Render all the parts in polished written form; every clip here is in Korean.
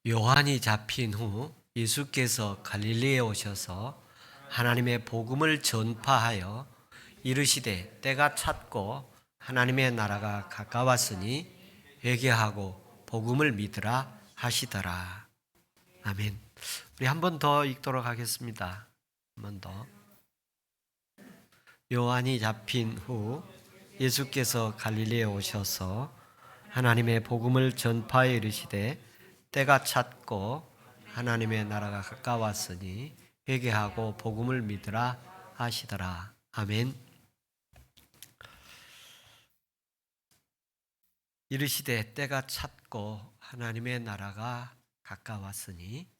요한이 잡힌 후 예수께서 갈릴리에 오셔서 하나님의 복음을 전파하여 이르시되 때가 찼고 하나님의 나라가 가까웠으니 회개하고 복음을 믿으라 하시더라. 아멘. 우리 한 번 더 읽도록 하겠습니다. 한 번 더. 요한이 잡힌 후 예수께서 갈릴리에 오셔서 하나님의 복음을 전파하여 이르시되 때가 찼고 하나님의 나라가 가까웠으니 회개하고 복음을 믿으라 하시더라. 아멘. 이르시되 때가 찼고 하나님의 나라가 가까웠으니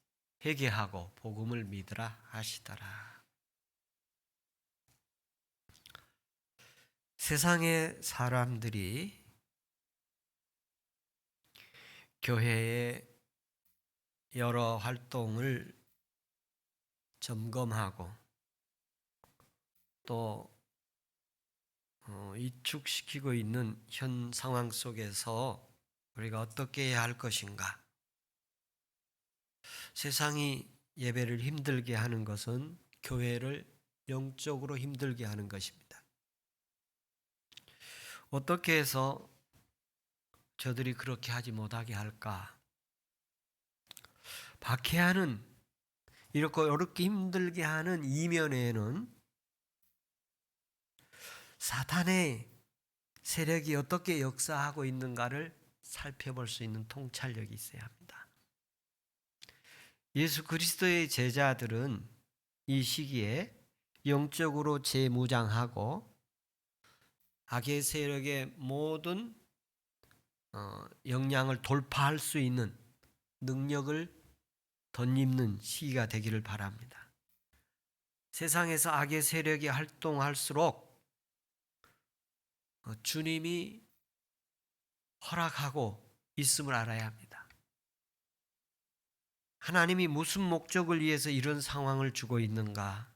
회개하고 복음을 믿으라 하시더라. 세상의 사람들이 교회의 여러 활동을 점검하고 또 위축시키고 있는 현 상황 속에서 우리가 어떻게 해야 할 것인가? 세상이 예배를 힘들게 하는 것은 교회를 영적으로 힘들게 하는 것입니다. 어떻게 해서 저들이 그렇게 하지 못하게 할까? 박해하는 이렇게 힘들게 하는 이면에는 사탄의 세력이 어떻게 역사하고 있는가를 살펴볼 수 있는 통찰력이 있어야 합니다. 예수 그리스도의 제자들은 이 시기에 영적으로 재무장하고 악의 세력의 모든 역량을 돌파할 수 있는 능력을 덧입는 시기가 되기를 바랍니다. 세상에서 악의 세력이 활동할수록 주님이 허락하고 있음을 알아야 합니다. 하나님이 무슨 목적을 위해서 이런 상황을 주고 있는가?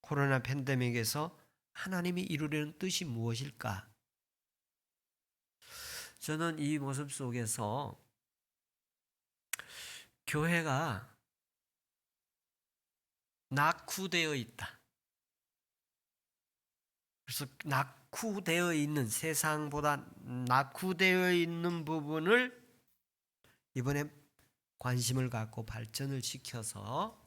코로나 팬데믹에서 하나님이 이루려는 뜻이 무엇일까? 저는 이 모습 속에서 교회가 낙후되어 있다. 그래서 낙후되어 있는 세상보다 낙후되어 있는 부분을 이번에 관심을 갖고 발전을 시켜서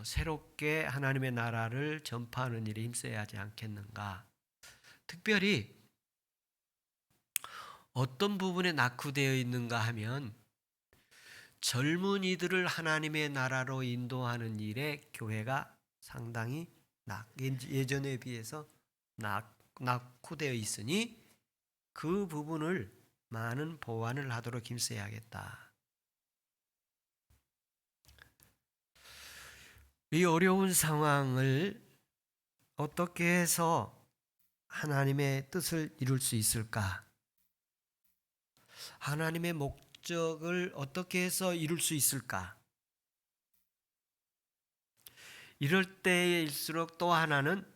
새롭게 하나님의 나라를 전파하는 일에 힘써야 하지 않겠는가. 특별히 어떤 부분에 낙후되어 있는가 하면 젊은이들을 하나님의 나라로 인도하는 일에 교회가 상당히 예전에 비해서 낙후되어 있으니 그 부분을 많은 보완을 하도록 힘써야겠다. 이 어려운 상황을 어떻게 해서 하나님의 뜻을 이룰 수 있을까? 하나님의 목적을 어떻게 해서 이룰 수 있을까? 이럴 때일수록 또 하나는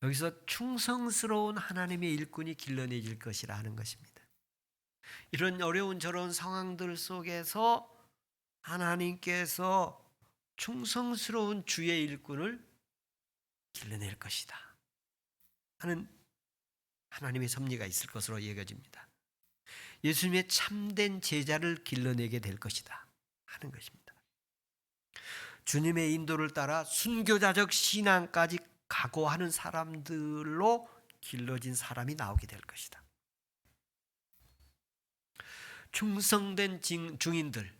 여기서 충성스러운 하나님의 일꾼이 길러내질 것이라 하는 것입니다. 이런 어려운 저런 상황들 속에서 하나님께서 충성스러운 주의 일꾼을 길러낼 것이다 하는 하나님의 섭리가 있을 것으로 여겨집니다. 예수님의 참된 제자를 길러내게 될 것이다 하는 것입니다. 주님의 인도를 따라 순교자적 신앙까지 각오하는 사람들로 길러진 사람이 나오게 될 것이다. 충성된 증인들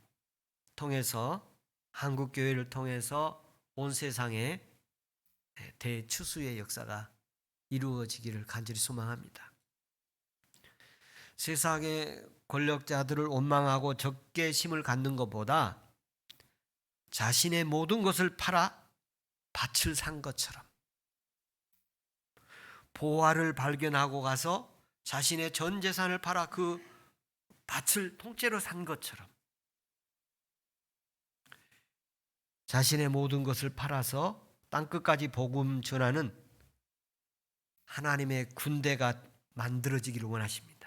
통해서 한국교회를 통해서 온 세상에 대추수의 역사가 이루어지기를 간절히 소망합니다. 세상의 권력자들을 원망하고 적개심을 갖는 것보다 자신의 모든 것을 팔아 밭을 산 것처럼 보화를 발견하고 가서 자신의 전 재산을 팔아 그 밭을 통째로 산 것처럼 자신의 모든 것을 팔아서 땅끝까지 복음 전하는 하나님의 군대가 만들어지기를 원하십니다.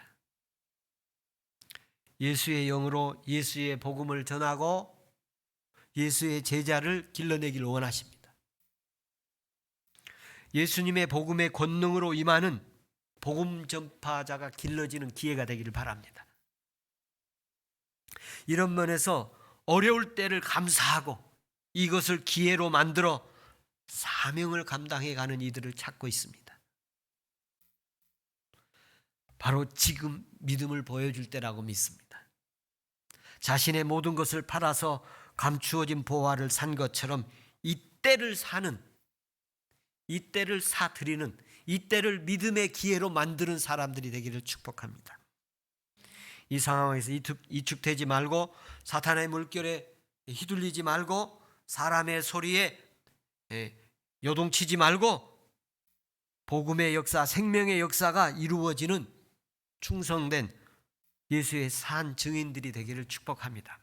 예수의 영으로 예수의 복음을 전하고 예수의 제자를 길러내기를 원하십니다. 예수님의 복음의 권능으로 임하는 복음 전파자가 길러지는 기회가 되기를 바랍니다. 이런 면에서 어려울 때를 감사하고 이것을 기회로 만들어 사명을 감당해가는 이들을 찾고 있습니다. 바로 지금 믿음을 보여줄 때라고 믿습니다. 자신의 모든 것을 팔아서 감추어진 보화를 산 것처럼 이때를 사드리는, 이때를 믿음의 기회로 만드는 사람들이 되기를 축복합니다. 이 상황에서 이축되지 말고 사탄의 물결에 휘둘리지 말고 사람의 소리에 요동치지 말고 복음의 역사, 생명의 역사가 이루어지는 충성된 예수의 산 증인들이 되기를 축복합니다.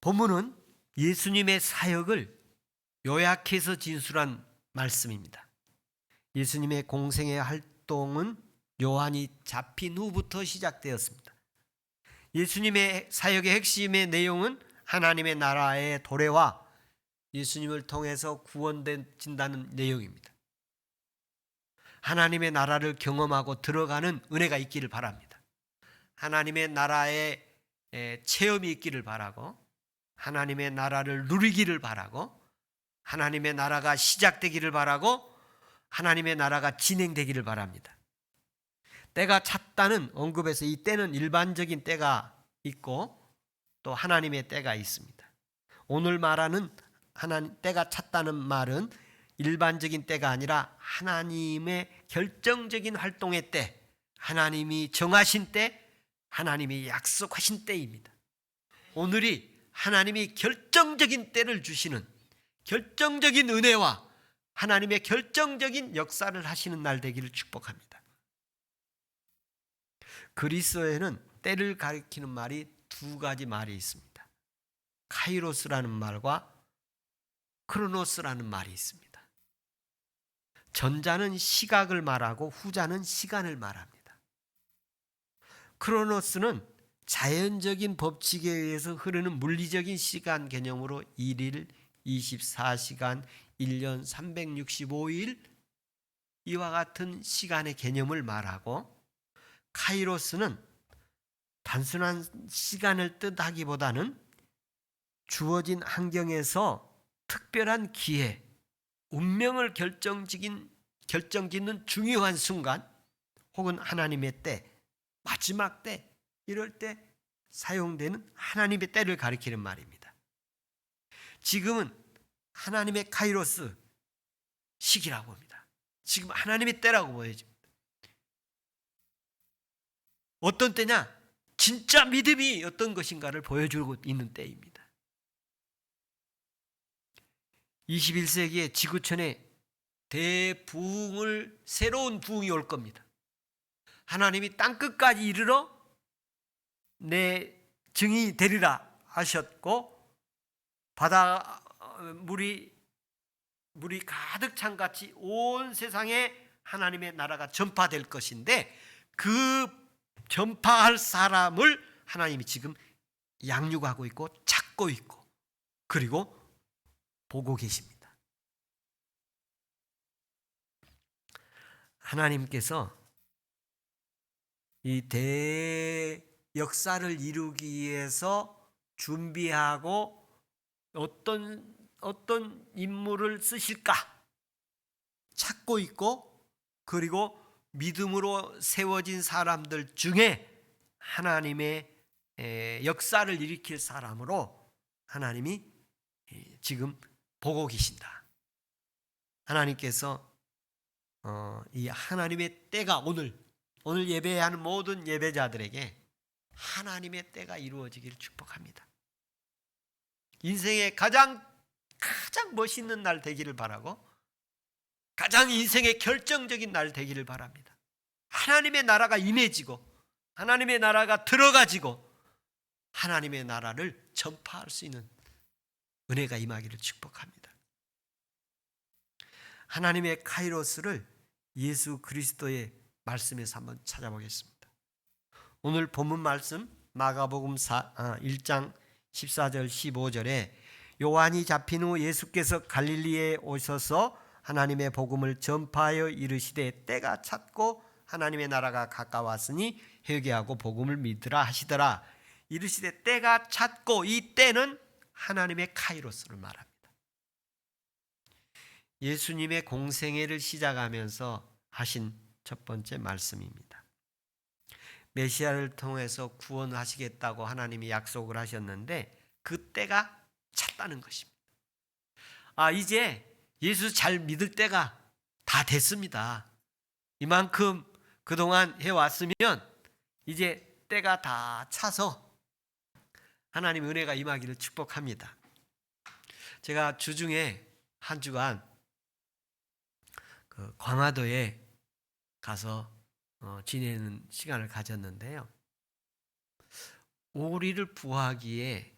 본문은 예수님의 사역을 요약해서 진술한 말씀입니다. 예수님의 공생의 활동은 요한이 잡힌 후부터 시작되었습니다. 예수님의 사역의 핵심의 내용은 하나님의 나라의 도래와 예수님을 통해서 구원된다는 내용입니다. 하나님의 나라를 경험하고 들어가는 은혜가 있기를 바랍니다. 하나님의 나라의 체험이 있기를 바라고 하나님의 나라를 누리기를 바라고 하나님의 나라가 시작되기를 바라고 하나님의 나라가 진행되기를 바랍니다. 때가 찼다는 언급에서 이 때는 일반적인 때가 있고 또 하나님의 때가 있습니다. 오늘 말하는 때가 찼다는 말은 일반적인 때가 아니라 하나님의 결정적인 활동의 때, 하나님이 정하신 때, 하나님이 약속하신 때입니다. 오늘이 하나님이 결정적인 때를 주시는 결정적인 은혜와 하나님의 결정적인 역사를 하시는 날 되기를 축복합니다. 그리스어에는 때를 가리키는 말이 두 가지 말이 있습니다. 카이로스라는 말과 크로노스라는 말이 있습니다. 전자는 시각을 말하고 후자는 시간을 말합니다. 크로노스는 자연적인 법칙에 의해서 흐르는 물리적인 시간 개념으로 1일, 24시간, 1년 365일 이와 같은 시간의 개념을 말하고 카이로스는 단순한 시간을 뜻하기보다는 주어진 환경에서 특별한 기회, 운명을 결정짓는 중요한 순간 혹은 하나님의 때, 마지막 때, 이럴 때 사용되는 하나님의 때를 가리키는 말입니다. 지금은 하나님의 카이로스 시기라고 합니다. 지금 하나님의 때라고 보여집니다. 어떤 때냐? 진짜 믿음이 어떤 것인가를 보여주고 있는 때입니다. 21세기에 지구촌에 대부흥을 새로운 부흥이 올 겁니다. 하나님이 땅끝까지 이르러 내 증인이 되리라 하셨고 바다 물이 가득 찬 같이 온 세상에 하나님의 나라가 전파될 것인데 그 전파할 사람을 하나님이 지금 양육하고 있고 찾고 있고 그리고 보고 계십니다. 하나님께서 이 대역사를 이루기 위해서 준비하고 어떤 인물을 쓰실까 찾고 있고 그리고 믿음으로 세워진 사람들 중에 하나님의 역사를 일으킬 사람으로 하나님이 지금 보고 계신다. 하나님께서 이 하나님의 때가 오늘 예배하는 모든 예배자들에게 하나님의 때가 이루어지기를 축복합니다. 인생의 가장 멋있는 날 되기를 바라고 가장 인생의 결정적인 날 되기를 바랍니다. 하나님의 나라가 임해지고 하나님의 나라가 들어가지고 하나님의 나라를 전파할 수 있는 은혜가 임하기를 축복합니다. 하나님의 카이로스를 예수 그리스도의 말씀에서 한번 찾아보겠습니다. 오늘 본문 말씀 마가복음 1장 14절 15절에 요한이 잡힌 후 예수께서 갈릴리에 오셔서 하나님의 복음을 전파하여 이르시되 때가 찼고 하나님의 나라가 가까웠으니 회개하고 복음을 믿으라 하시더라. 이르시되 때가 찼고, 이 때는 하나님의 카이로스를 말합니다. 예수님의 공생애를 시작하면서 하신 첫 번째 말씀입니다. 메시아를 통해서 구원하시겠다고 하나님이 약속을 하셨는데 그 때가 찼다는 것입니다. 이제 예수 잘 믿을 때가 다 됐습니다. 이만큼 그동안 해왔으면 이제 때가 다 차서 하나님의 은혜가 임하기를 축복합니다. 제가 주중에 한 주간 광화도에 가서 지내는 시간을 가졌는데요. 오리알을 부화기에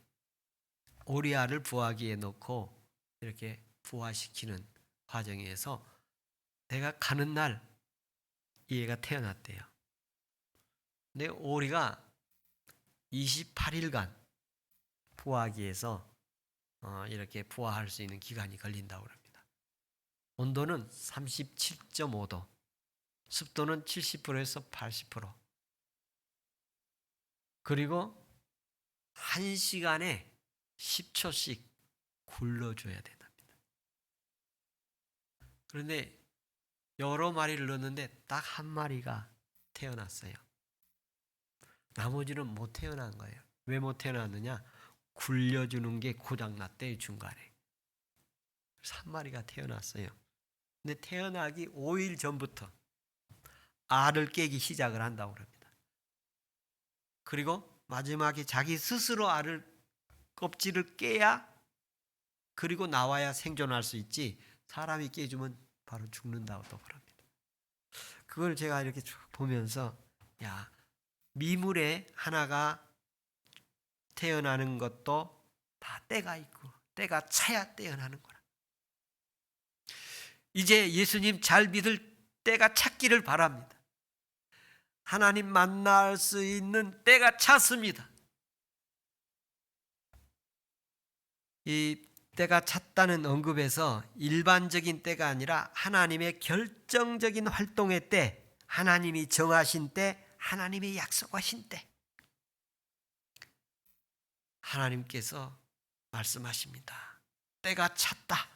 넣고 이렇게 부화시키는 과정에서 내가 가는 날 이 애가 태어났대요. 근데 오리가 28일간 부화기에서 이렇게 부화할 수 있는 기간이 걸린다고 합니다. 온도는 37.5도, 습도는 70%에서 80%. 그리고 1시간에 10초씩 굴러줘야 된답니다. 그런데 여러 마리를 넣었는데 딱 한 마리가 태어났어요. 나머지는 못 태어난 거예요. 왜 못 태어났느냐? 굴려주는 게 고장났대요, 중간에. 그래서 한 마리가 태어났어요. 근데 태어나기 5일 전부터 알을 깨기 시작을 한다고 합니다. 그리고 마지막에 자기 스스로 알을 껍질을 깨야, 그리고 나와야 생존할 수 있지, 사람이 깨주면 바로 죽는다고 합니다. 그걸 제가 이렇게 쭉 보면서 미물에 하나가 태어나는 것도 다 때가 있고 때가 차야 태어나는 거라. 이제 예수님 잘 믿을 때가 찼기를 바랍니다. 하나님 만날 수 있는 때가 찼습니다. 이 때가 찼다는 언급에서 일반적인 때가 아니라 하나님의 결정적인 활동의 때, 하나님이 정하신 때, 하나님이 약속하신 때, 하나님께서 말씀하십니다. 때가 찼다.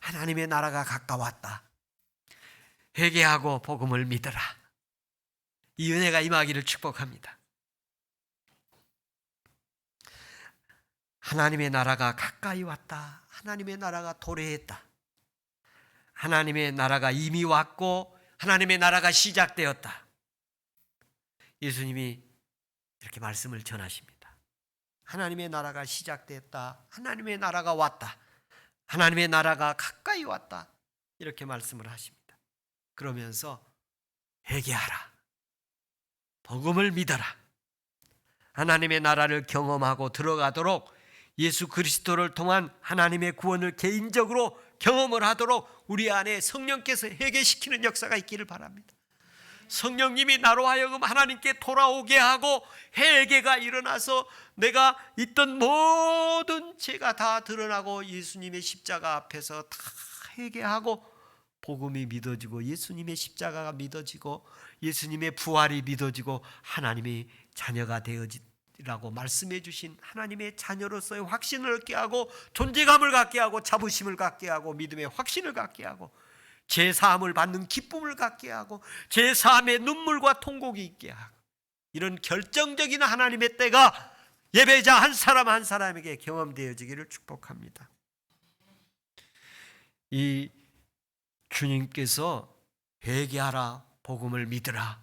하나님의 나라가 가까웠다. 회개하고 복음을 믿어라. 이 은혜가 임하기를 축복합니다. 하나님의 나라가 가까이 왔다. 하나님의 나라가 도래했다. 하나님의 나라가 이미 왔고 하나님의 나라가 시작되었다. 예수님이 이렇게 말씀을 전하십니다. 하나님의 나라가 시작됐다. 하나님의 나라가 왔다. 하나님의 나라가 가까이 왔다. 이렇게 말씀을 하십니다. 그러면서 회개하라. 복음을 믿어라. 하나님의 나라를 경험하고 들어가도록 예수 그리스도를 통한 하나님의 구원을 개인적으로 경험을 하도록 우리 안에 성령께서 회개시키는 역사가 있기를 바랍니다. 성령님이 나로 하여금 하나님께 돌아오게 하고 회개가 일어나서 내가 있던 모든 죄가 다 드러나고 예수님의 십자가 앞에서 다 회개하고 복음이 믿어지고 예수님의 십자가가 믿어지고 예수님의 부활이 믿어지고 하나님의 자녀가 되어지라고 말씀해 주신 하나님의 자녀로서의 확신을 얻게 하고 존재감을 갖게 하고 자부심을 갖게 하고 믿음의 확신을 갖게 하고 제사함을 받는 기쁨을 갖게 하고 제사함의 눈물과 통곡이 있게 하고 이런 결정적인 하나님의 때가 예배자 한 사람 한 사람에게 경험되어지기를 축복합니다. 이 주님께서 회개하라 복음을 믿으라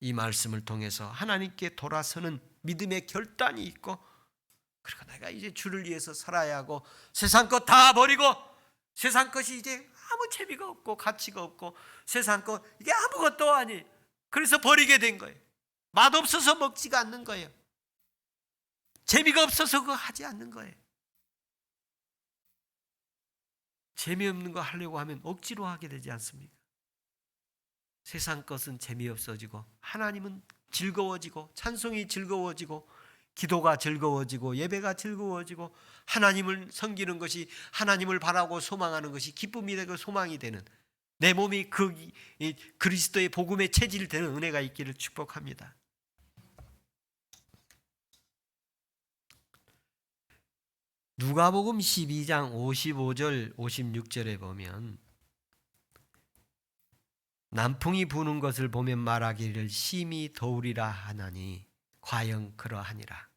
이 말씀을 통해서 하나님께 돌아서는 믿음의 결단이 있고 그리고 내가 이제 주를 위해서 살아야 하고 세상 것 다 버리고 세상 것이 이제 아무 재미가 없고 가치가 없고 세상 것 이게 아무것도 아니 그래서 버리게 된 거예요. 맛없어서 먹지가 않는 거예요. 재미가 없어서 그거 하지 않는 거예요. 재미없는 거 하려고 하면 억지로 하게 되지 않습니까? 세상 것은 재미없어지고 하나님은 즐거워지고 찬송이 즐거워지고 기도가 즐거워지고 예배가 즐거워지고 하나님을 섬기는 것이, 하나님을 바라고 소망하는 것이 기쁨이 되고 소망이 되는, 내 몸이 그리스도의 복음의 체질이 되는 은혜가 있기를 축복합니다. 누가복음 12장 55절 56절에 보면 남풍이 부는 것을 보면 말하기를 심히 더우리라 하나니 과연 그러하니라.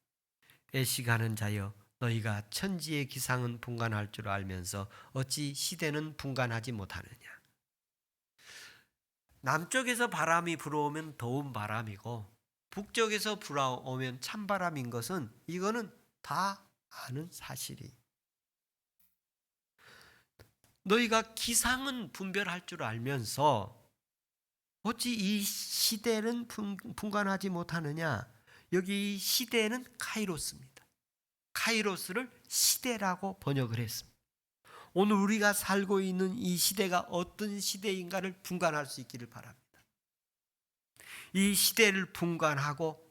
애식하는 자여 너희가 천지의 기상은 분간할 줄 알면서 어찌 시대는 분간하지 못하느냐. 남쪽에서 바람이 불어오면 더운 바람이고 북쪽에서 불어오면 찬바람인 것은 이거는 다 아는 사실이. 너희가 기상은 분별할 줄 알면서 어찌 이 시대는 분간하지 못하느냐. 여기 이 시대는 카이로스입니다. 카이로스를 시대라고 번역을 했습니다. 오늘 우리가 살고 있는 이 시대가 어떤 시대인가를 분간할 수 있기를 바랍니다. 이 시대를 분간하고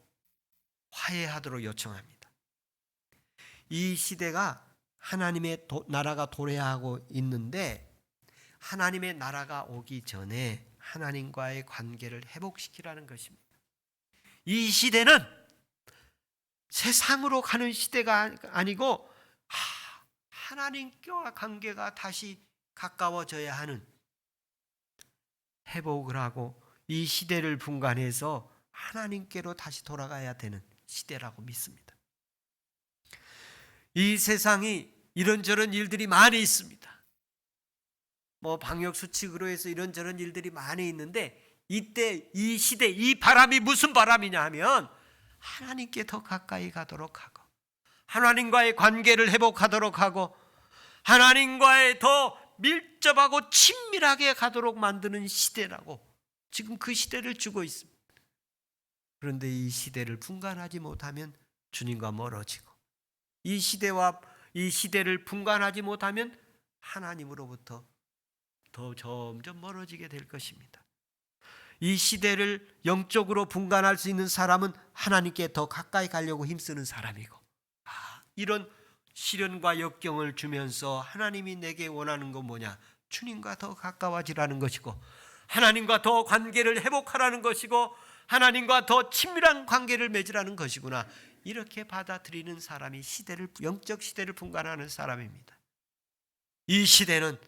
화해하도록 요청합니다. 이 시대가 하나님의 나라가 도래하고 있는데 하나님의 나라가 오기 전에 하나님과의 관계를 회복시키라는 것입니다. 이 시대는 세상으로 가는 시대가 아니고 하나님과 관계가 다시 가까워져야 하는, 회복을 하고 이 시대를 분간해서 하나님께로 다시 돌아가야 되는 시대라고 믿습니다. 이 세상이 이런저런 일들이 많이 있습니다. 방역 수칙으로 해서 이런저런 일들이 많이 있는데 이때 이 시대 이 바람이 무슨 바람이냐 하면 하나님께 더 가까이 가도록 하고 하나님과의 관계를 회복하도록 하고 하나님과의 더 밀접하고 친밀하게 가도록 만드는 시대라고 지금 그 시대를 주고 있습니다. 그런데 이 시대를 분간하지 못하면 주님과 멀어지고 이 시대를 분간하지 못하면 하나님으로부터 더 점점 멀어지게 될 것입니다. 이 시대를 영적으로 분간할 수 있는 사람은 하나님께 더 가까이 가려고 힘쓰는 사람이고, 이런 시련과 역경을 주면서 하나님이 내게 원하는 건 뭐냐? 주님과 더 가까워지라는 것이고 하나님과 더 관계를 회복하라는 것이고 하나님과 더 친밀한 관계를 맺으라는 것이구나. 이렇게 받아들이는 사람이 영적 시대를 분간하는 사람입니다. 이 시대는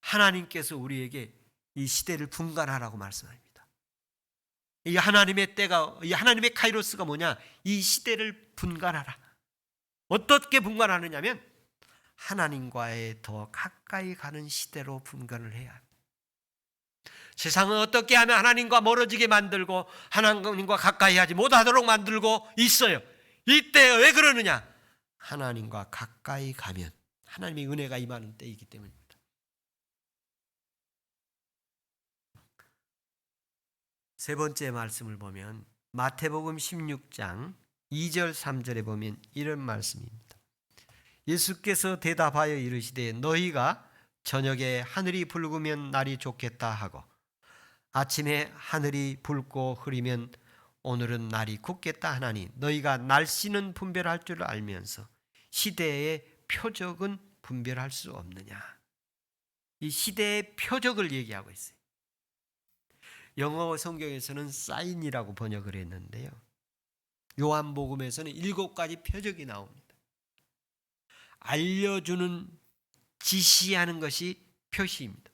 하나님께서 우리에게 이 시대를 분간하라고 말씀합니다. 이 하나님의 때가, 이 하나님의 카이로스가 뭐냐? 이 시대를 분간하라. 어떻게 분간하느냐면 하나님과의 더 가까이 가는 시대로 분간을 해야 합니다. 세상은 어떻게 하면 하나님과 멀어지게 만들고 하나님과 가까이 하지 못하도록 만들고 있어요. 이때 왜 그러느냐? 하나님과 가까이 가면 하나님의 은혜가 임하는 때이기 때문입니다. 세 번째 말씀을 보면 마태복음 16장 2절 3절에 보면 이런 말씀입니다. 예수께서 대답하여 이르시되 너희가 저녁에 하늘이 붉으면 날이 좋겠다 하고 아침에 하늘이 붉고 흐리면 오늘은 날이 굳겠다 하나니 너희가 날씨는 분별할 줄 알면서 시대의 표적은 분별할 수 없느냐. 이 시대의 표적을 얘기하고 있어요. 영어 성경에서는 사인이라고 번역을 했는데요. 요한복음에서는 7가지 표적이 나옵니다. 알려주는, 지시하는 것이 표시입니다.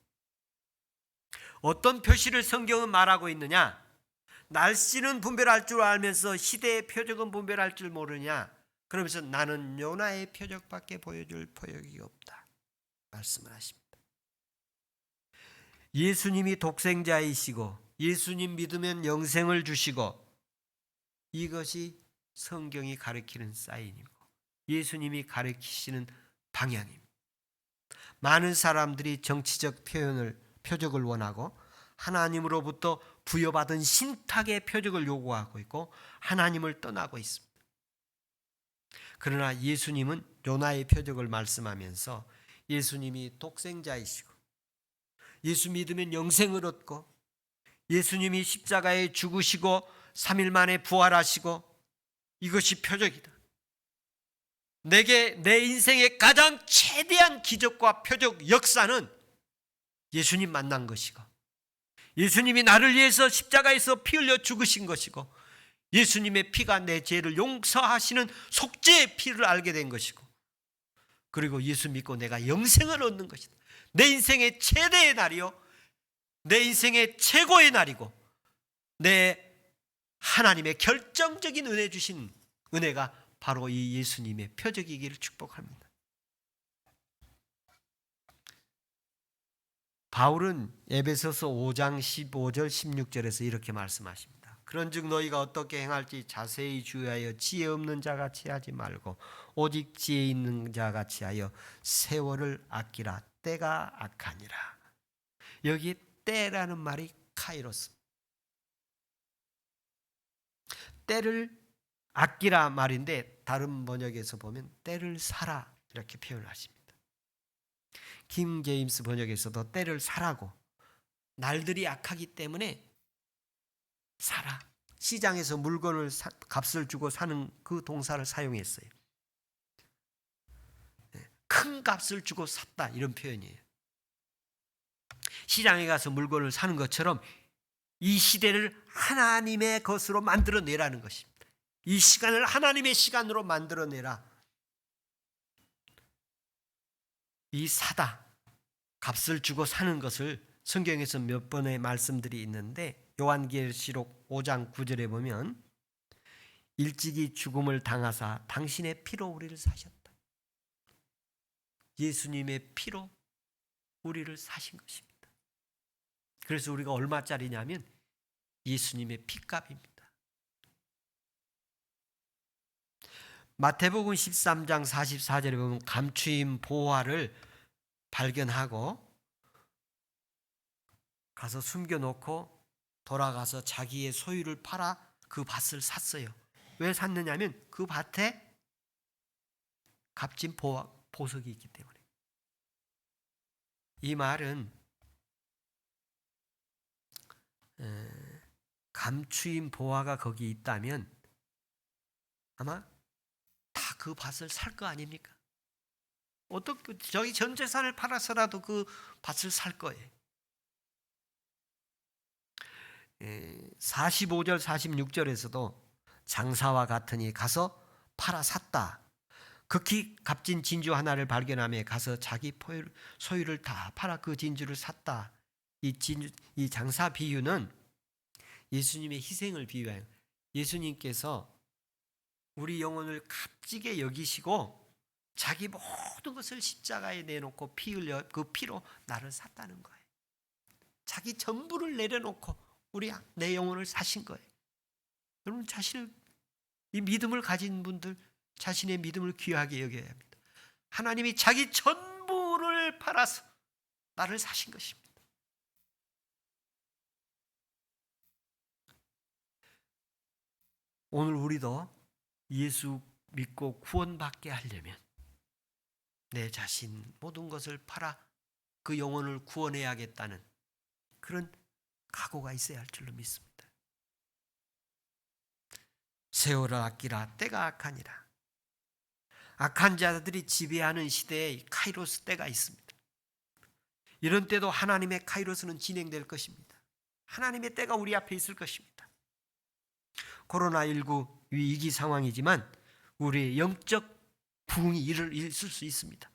어떤 표시를 성경은 말하고 있느냐? 날씨는 분별할 줄 알면서 시대의 표적은 분별할 줄 모르냐? 그러면서 나는 요나의 표적밖에 보여줄 표적이 없다 말씀을 하십니다. 예수님이 독생자이시고 예수님 믿으면 영생을 주시고 이것이 성경이 가르치는 사인이고 예수님이 가르치시는 방향입니다. 많은 사람들이 정치적 표적을 원하고 하나님으로부터 부여받은 신탁의 표적을 요구하고 있고 하나님을 떠나고 있습니다. 그러나 예수님은 요나의 표적을 말씀하면서 예수님이 독생자이시고 예수 믿으면 영생을 얻고 예수님이 십자가에 죽으시고 3일 만에 부활하시고, 이것이 표적이다. 내게 내 인생의 가장 최대한 기적과 표적 역사는 예수님 만난 것이고, 예수님이 나를 위해서 십자가에서 피 흘려 죽으신 것이고, 예수님의 피가 내 죄를 용서하시는 속죄의 피를 알게 된 것이고, 그리고 예수 믿고 내가 영생을 얻는 것이다. 내 인생의 최대의 날이요, 내 인생의 최고의 날이고, 내 하나님의 결정적인 은혜 주신 은혜가 바로 이 예수님의 표적이기를 축복합니다. 바울은 에베소서 5장 15절 16절에서 이렇게 말씀하십니다. 그런즉 너희가 어떻게 행할지 자세히 주의하여 지혜 없는 자같이 하지 말고 오직 지혜 있는 자같이 하여 세월을 아끼라. 때가 악하니라. 여기 때라는 말이 카이로스, 때를 아끼라 말인데, 다른 번역에서 보면 때를 사라 이렇게 표현하십니다. 킹 제임스 번역에서도 때를 사라고, 날들이 악하기 때문에 사라, 시장에서 물건을 값을 주고 사는 그 동사를 사용했어요. 큰 값을 주고 샀다, 이런 표현이에요. 시장에 가서 물건을 사는 것처럼 이 시대를 하나님의 것으로 만들어내라는 것입니다. 이 시간을 하나님의 시간으로 만들어내라. 이 사다, 값을 주고 사는 것을 성경에서 몇 번의 말씀들이 있는데, 요한계시록 5장 9절에 보면 일찍이 죽음을 당하사 당신의 피로 우리를 사셨다. 예수님의 피로 우리를 사신 것입니다. 그래서 우리가 얼마짜리냐면 예수님의 피값입니다. 마태복음 13장 44절에 보면 감추인 보화를 발견하고 가서 숨겨놓고 돌아가서 자기의 소유를 팔아 그 밭을 샀어요. 왜 샀느냐면 그 밭에 값진 보석이 있기 때문에. 이 말은 감추인 보화가 거기 있다면 아마 다 그 밭을 살 거 아닙니까? 어떻게 저기 전 재산을 팔아서라도 그 밭을 살 거예요. 45절 46절에서도 장사와 같으니 가서 팔아 샀다. 극히 값진 진주 하나를 발견하며 가서 자기 소유를 다 팔아 그 진주를 샀다. 이 장사 비유는 예수님의 희생을 비유해요. 예수님께서 우리 영혼을 값지게 여기시고 자기 모든 것을 십자가에 내놓고 피 흘려 그 피로 나를 샀다는 거예요. 자기 전부를 내려놓고 내 영혼을 사신 거예요. 여러분, 이 믿음을 가진 분들 자신의 믿음을 귀하게 여겨야 합니다. 하나님이 자기 전부를 팔아서 나를 사신 것입니다. 오늘 우리도 예수 믿고 구원받게 하려면 내 자신 모든 것을 팔아 그 영혼을 구원해야겠다는 그런 각오가 있어야 할 줄로 믿습니다. 세월을 아끼라. 때가 악하니라. 악한 자들이 지배하는 시대에 카이로스 때가 있습니다. 이런 때도 하나님의 카이로스는 진행될 것입니다. 하나님의 때가 우리 앞에 있을 것입니다. 코로나19 위기 상황이지만 우리의 영적 부흥이 있을 수 있습니다.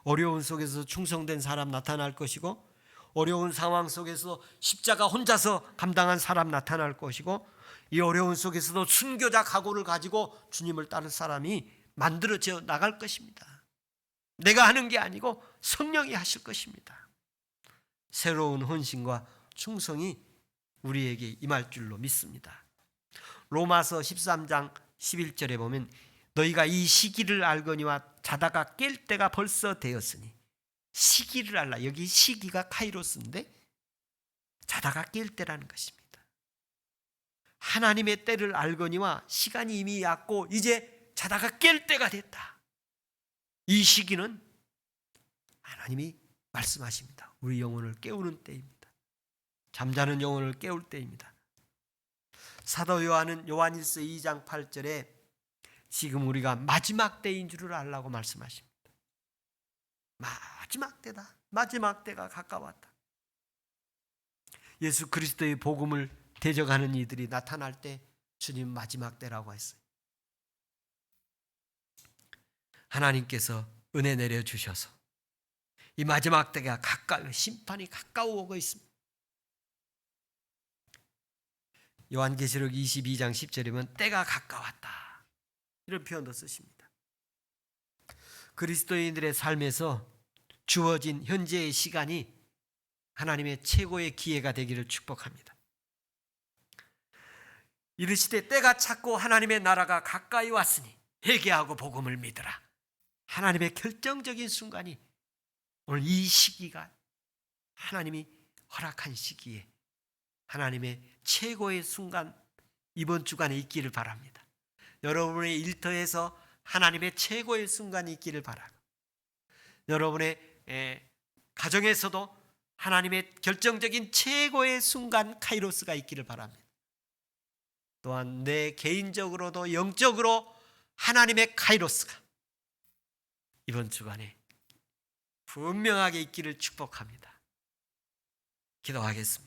어려운 속에서 충성된 사람 나타날 것이고, 어려운 상황 속에서 십자가 혼자서 감당한 사람 나타날 것이고, 이 어려운 속에서도 순교자 각오를 가지고 주님을 따를 사람이 만들어져 나갈 것입니다. 내가 하는 게 아니고 성령이 하실 것입니다. 새로운 헌신과 충성이 우리에게 임할 줄로 믿습니다. 로마서 13장 11절에 보면 너희가 이 시기를 알거니와 자다가 깰 때가 벌써 되었으니. 시기를 알라. 여기 시기가 카이로스인데 자다가 깰 때라는 것입니다. 하나님의 때를 알거니와 시간이 이미 왔고 이제 자다가 깰 때가 됐다. 이 시기는 하나님이 말씀하십니다. 우리 영혼을 깨우는 때입니다. 잠자는 영혼을 깨울 때입니다. 사도 요한은 요한일서 2장 8절에 지금 우리가 마지막 때인 줄을 알라고 말씀하십니다. 마지막 때다. 마지막 때가 가까웠다. 예수 그리스도의 복음을 대적하는 이들이 나타날 때 주님 마지막 때라고 했어요. 하나님께서 은혜 내려주셔서 이 마지막 때가 가까워, 심판이 가까워 오고 있습니다. 요한계시록 22장 10절이면 때가 가까웠다, 이런 표현도 쓰십니다. 그리스도인들의 삶에서 주어진 현재의 시간이 하나님의 최고의 기회가 되기를 축복합니다. 이르시되 때가 찼고 하나님의 나라가 가까이 왔으니 회개하고 복음을 믿으라. 하나님의 결정적인 순간이 오늘 이 시기가 하나님이 허락한 시기에 하나님의 최고의 순간, 이번 주간에 있기를 바랍니다. 여러분의 일터에서 하나님의 최고의 순간이 있기를 바라고, 여러분의 가정에서도 하나님의 결정적인 최고의 순간 카이로스가 있기를 바랍니다. 또한 내 개인적으로도 영적으로 하나님의 카이로스가 이번 주간에 분명하게 있기를 축복합니다. 기도하겠습니다.